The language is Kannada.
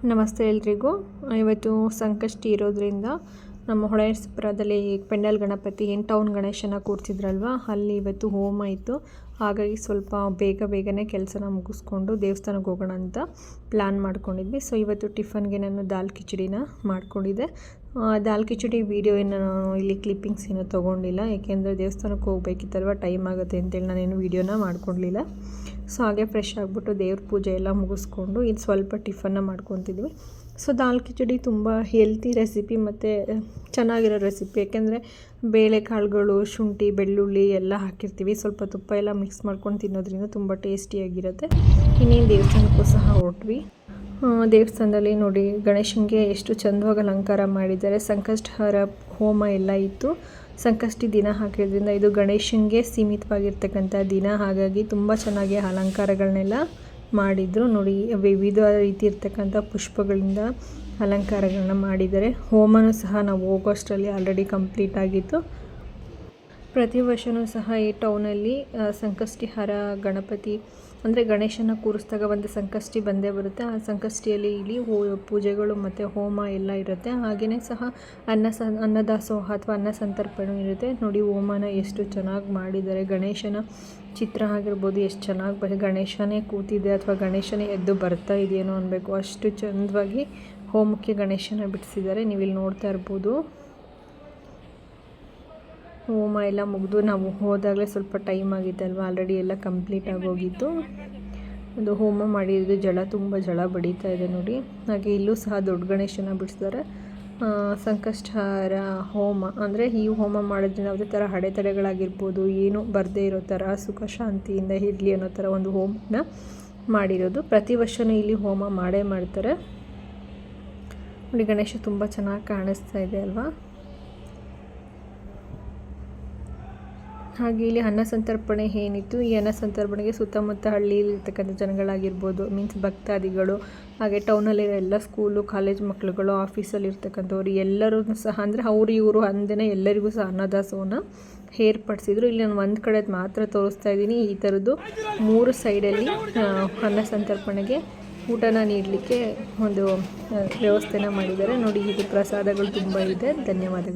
ನಮಸ್ತೆ ಎಲ್ರಿಗೂ. ಇವತ್ತು ಸಂಕಷ್ಟಿ ಇರೋದ್ರಿಂದ ನಮ್ಮ ಹೊಳೆನರಸೀಪುರದಲ್ಲಿ ಪೆಂಡಲ್ ಗಣಪತಿ ಟೌನ್ ಗಣೇಶನ ಕೂರಿಸಿದ್ರಲ್ವ, ಅಲ್ಲಿ ಇವತ್ತು ಹೋಮ ಇತ್ತು. ಹಾಗಾಗಿ ಸ್ವಲ್ಪ ಬೇಗನೆ ಕೆಲಸನ ಮುಗಿಸ್ಕೊಂಡು ದೇವಸ್ಥಾನಕ್ಕೆ ಹೋಗೋಣ ಅಂತ ಪ್ಲ್ಯಾನ್ ಮಾಡ್ಕೊಂಡಿದ್ವಿ. ಸೊ ಇವತ್ತು ಟಿಫನ್ಗೆ ನಾನು ದಾಲ್ ಕಿಚಡಿನ ಮಾಡ್ಕೊಂಡಿದ್ದೆ. ದಾಲ್ ಕಿಚಡಿ ವೀಡಿಯೋ ಏನು ನಾನು ಇಲ್ಲಿ ಕ್ಲಿಪ್ಪಿಂಗ್ಸ್ ಏನೂ ತೊಗೊಂಡಿಲ್ಲ, ಏಕೆಂದರೆ ದೇವಸ್ಥಾನಕ್ಕೆ ಹೋಗ್ಬೇಕಿತ್ತಲ್ವ, ಟೈಮ್ ಆಗುತ್ತೆ ಅಂತೇಳಿ ನಾನೇನು ವೀಡಿಯೋನ ಮಾಡ್ಕೊಳ್ಲಿಲ್ಲ. ಸೊ ಹಾಗೆ ಫ್ರೆಶ್ ಆಗಿಬಿಟ್ಟು ದೇವ್ರ ಪೂಜೆ ಎಲ್ಲ ಮುಗಿಸ್ಕೊಂಡು ಇಲ್ಲಿ ಸ್ವಲ್ಪ ಟಿಫನ್ನ ಮಾಡ್ಕೊತಿದ್ವಿ. ಸೊ ದಾಲ್ ಕಿಚಡಿ ತುಂಬ ಹೆಲ್ತಿ ರೆಸಿಪಿ ಮತ್ತು ಚೆನ್ನಾಗಿರೋ ರೆಸಿಪಿ, ಏಕೆಂದರೆ ಬೇಳೆಕಾಳುಗಳು, ಶುಂಠಿ, ಬೆಳ್ಳುಳ್ಳಿ ಎಲ್ಲ ಹಾಕಿರ್ತೀವಿ. ಸ್ವಲ್ಪ ತುಪ್ಪ ಎಲ್ಲ ಮಿಕ್ಸ್ ಮಾಡ್ಕೊಂಡು ತಿನ್ನೋದ್ರಿಂದ ತುಂಬ ಟೇಸ್ಟಿಯಾಗಿರುತ್ತೆ. ಇನ್ನೇನು ದೇವಸ್ಥಾನಕ್ಕೂ ಸಹ ಹೊರಟ್ವಿ. ದೇವಸ್ಥಾನದಲ್ಲಿ ನೋಡಿ ಗಣೇಶನಿಗೆ ಎಷ್ಟು ಚಂದವಾಗಿ ಅಲಂಕಾರ ಮಾಡಿದ್ದಾರೆ. ಸಂಕಷ್ಟಹರ ಹೋಮ ಎಲ್ಲ ಇತ್ತು. ಸಂಕಷ್ಟಿ ದಿನ ಹಾಕಿದ್ರಿಂದ ಇದು ಗಣೇಶನಿಗೆ ಸೀಮಿತವಾಗಿರ್ತಕ್ಕಂಥ ದಿನ, ಹಾಗಾಗಿ ತುಂಬ ಚೆನ್ನಾಗಿ ಅಲಂಕಾರಗಳನ್ನೆಲ್ಲ ಮಾಡಿದರು. ನೋಡಿ ವಿವಿಧ ರೀತಿ ಇರ್ತಕ್ಕಂಥ ಪುಷ್ಪಗಳಿಂದ ಅಲಂಕಾರಗಳನ್ನ ಮಾಡಿದ್ದಾರೆ. ಹೋಮನೂ ಸಹ ನಾವು ಹೋಗೋಷ್ಟರಲ್ಲಿ ಆಲ್ರೆಡಿ ಕಂಪ್ಲೀಟ್ ಆಗಿತ್ತು. ಪ್ರತಿ ವರ್ಷವೂ ಸಹ ಈ ಟೌನಲ್ಲಿ ಸಂಕಷ್ಟಿಹಾರ ಗಣಪತಿ ಅಂದರೆ ಗಣೇಶನ ಕೂರಿಸಿದಾಗ ಒಂದು ಸಂಕಷ್ಟಿ ಬಂದೇ ಬರುತ್ತೆ. ಆ ಸಂಕಷ್ಟಿಯಲ್ಲಿ ಇಲ್ಲಿ ಪೂಜೆಗಳು ಮತ್ತು ಹೋಮ ಎಲ್ಲ ಇರುತ್ತೆ. ಹಾಗೆಯೇ ಸಹ ಅನ್ನದಾಸೋಹ ಅಥವಾ ಅನ್ನ ಸಂತರ್ಪಣೆ ಇರುತ್ತೆ. ನೋಡಿ ಹೋಮನ ಎಷ್ಟು ಚೆನ್ನಾಗಿ ಮಾಡಿದ್ದಾರೆ. ಗಣೇಶನ ಚಿತ್ರ ಆಗಿರ್ಬೋದು ಎಷ್ಟು ಚೆನ್ನಾಗಿ ಗಣೇಶನೇ ಕೂತಿದೆ ಅಥವಾ ಗಣೇಶನೇ ಎದ್ದು ಬರ್ತಾ ಇದೆಯೇನೋ ಅನ್ನಬೇಕು, ಅಷ್ಟು ಚಂದವಾಗಿ ಹೋಮಕ್ಕೆ ಗಣೇಶನ ಬಿಡಿಸಿದ್ದಾರೆ. ನೀವು ಇಲ್ಲಿ ನೋಡ್ತಾ ಇರ್ಬೋದು. ಹೋಮ ಎಲ್ಲ ಮುಗಿದು ನಾವು ಹೋದಾಗಲೇ ಸ್ವಲ್ಪ ಟೈಮ್ ಆಗಿತ್ತಲ್ವ, ಆಲ್ರೆಡಿ ಎಲ್ಲ ಕಂಪ್ಲೀಟ್ ಆಗೋಗಿತ್ತು. ಅದು ಹೋಮ ಮಾಡಿದ್ದು ತುಂಬ ಜಳ ಬಡಿತಾ ಇದೆ ನೋಡಿ. ಹಾಗೆ ಇಲ್ಲೂ ಸಹ ದೊಡ್ಡ ಗಣೇಶನ ಬಿಡಿಸಿದ್ದಾರೆ. ಸಂಕಷ್ಟಹಾರ ಹೋಮ ಅಂದರೆ ಈ ಹೋಮ ಮಾಡೋದ್ರಿಂದ ಯಾವುದೇ ಥರ ಅಡೆತಡೆಗಳಾಗಿರ್ಬೋದು ಏನು ಬರದೇ ಇರೋ ಥರ ಸುಖ ಶಾಂತಿಯಿಂದ ಇರಲಿ ಅನ್ನೋ ಥರ ಒಂದು ಹೋಮನ ಮಾಡಿರೋದು. ಪ್ರತಿ ವರ್ಷವೂ ಇಲ್ಲಿ ಹೋಮ ಮಾಡೇ ಮಾಡ್ತಾರೆ ನೋಡಿ. ಗಣೇಶ ತುಂಬ ಚೆನ್ನಾಗಿ ಕಾಣಿಸ್ತಾ ಇದೆ ಅಲ್ವಾ. ಹಾಗೆ ಇಲ್ಲಿ ಅನ್ನ ಸಂತರ್ಪಣೆ ಏನಿತ್ತು, ಈ ಅನ್ನ ಸಂತರ್ಪಣೆಗೆ ಸುತ್ತಮುತ್ತ ಹಳ್ಳಿಯಲ್ಲಿರ್ತಕ್ಕಂಥ ಜನಗಳಾಗಿರ್ಬೋದು, ಮೀನ್ಸ್ ಭಕ್ತಾದಿಗಳು, ಹಾಗೆ ಟೌನಲ್ಲಿರೋ ಎಲ್ಲ ಸ್ಕೂಲು ಕಾಲೇಜ್ ಮಕ್ಕಳುಗಳು, ಆಫೀಸಲ್ಲಿರ್ತಕ್ಕಂಥವ್ರು ಎಲ್ಲರೂ ಸಹ ಅಂದರೆ ಅವರು ಇವರು ಅಂದೇ ಎಲ್ಲರಿಗೂ ಸಹ ಅನ್ನದಾಸೋಹನ ಏರ್ಪಡಿಸಿದ್ರು. ಇಲ್ಲಿ ನಾನು ಒಂದು ಕಡೆ ಮಾತ್ರ ತೋರಿಸ್ತಾ ಇದ್ದೀನಿ. ಈ ಥರದ್ದು 3 ಸೈಡಲ್ಲಿ ಅನ್ನ ಸಂತರ್ಪಣೆಗೆ ಊಟನ ನೀಡಲಿಕ್ಕೆ ಒಂದು ವ್ಯವಸ್ಥೆನ ಮಾಡಿದ್ದಾರೆ ನೋಡಿ. ಇದು ಪ್ರಸಾದಗಳು ತುಂಬ ಇದೆ. ಧನ್ಯವಾದಗಳು.